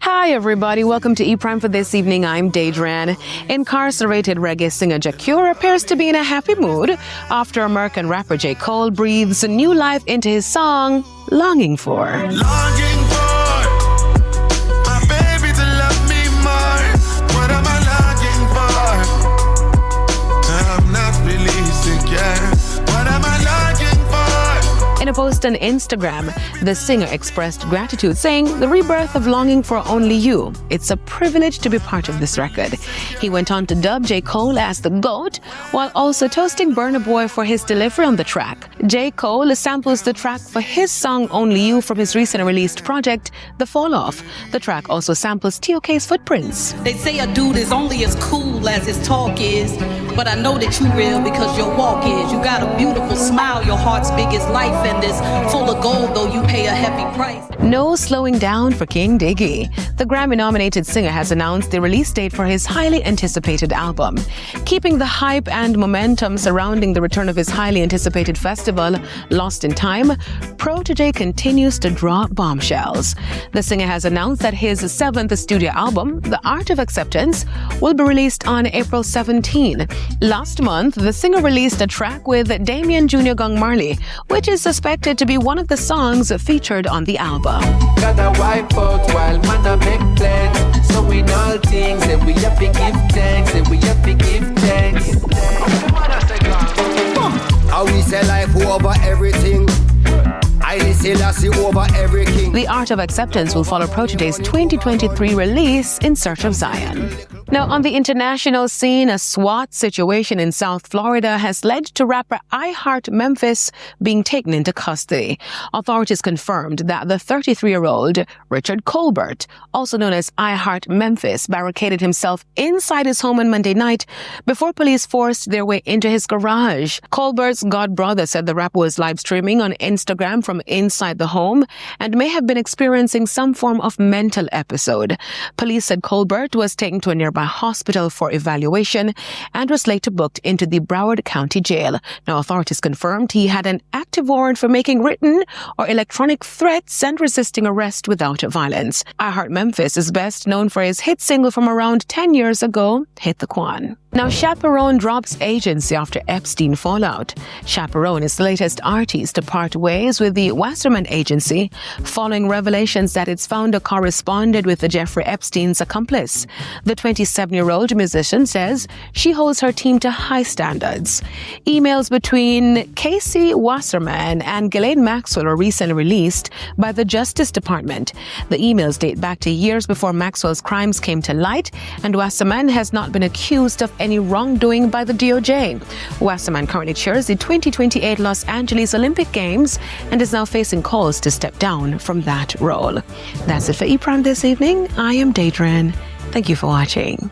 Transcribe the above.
Hi everybody, welcome to ePrime for this evening. I'm Daedran. Incarcerated reggae singer Jah Cure appears to be in a happy mood after American rapper J. Cole breathes new life into his song, Longing For. Longing for my baby to love me more. What am I longing for? I'm not really secure. What am I longing for? In a post on Instagram, the singer expressed gratitude, saying, "The rebirth of Longing For Only You. It's a privilege to be part of this record." He went on to dub J. Cole as the GOAT, while also toasting Burna Boy for his delivery on the track. J. Cole samples the track for his song Only You from his recently released project, The Fall Off. The track also samples T.O.K's Footprints. They say a dude is only as cool as his talk is, but I know that you real because your walk is. You got a beautiful smile, your heart's big as life, and it's full of gold, though you pay a heavy price. No slowing down for King Diggy. The Grammy-nominated singer has announced the release date for his highly anticipated album. Keeping the hype and momentum surrounding the return of his highly anticipated festival, Lost in Time, Protégé continues to draw bombshells. The singer has announced that his 7th studio album, The Art of Acceptance, will be released on April 17. Last month, the singer released a track with Damian Jr. Gong Marley, which is suspected to be one of the songs featured on the album. Gotta wipe out while man a make plans. So in all things that we have to give thanks, that we have to give thanks. How we say life over everything. I say lassie over every king. The Art of Acceptance will follow Protégé's 2023 release, In Search of Zion. Now, on the international scene, a SWAT situation in South Florida has led to rapper I Heart Memphis being taken into custody. Authorities confirmed that the 33-year-old Richard Colbert, also known as I Heart Memphis, barricaded himself inside his home on Monday night before police forced their way into his garage. Colbert's godbrother said the rapper was live streaming on Instagram from inside the home and may have been experiencing some form of mental episode. Police said Colbert was taken to a nearby hospital for evaluation and was later booked into the Broward County Jail. Now, authorities confirmed he had an active warrant for making written or electronic threats and resisting arrest without violence. I Heart Memphis is best known for his hit single from around 10 years ago, Hit the Quan. Now, Chaperone drops agency after Epstein fallout. Chaperone is the latest artist to part ways with the Wasserman Agency following revelations that its founder corresponded with Jeffrey Epstein's accomplice. The 27-year-old musician says she holds her team to high standards. Emails between Casey Wasserman and Ghislaine Maxwell were recently released by the Justice Department. The emails date back to years before Maxwell's crimes came to light, and Wasserman has not been accused of any wrongdoing by the DOJ. Wasserman currently chairs the 2028 Los Angeles Olympic Games and is now facing calls to step down from that role. That's it for ePrime this evening. I am Daedran. Thank you for watching.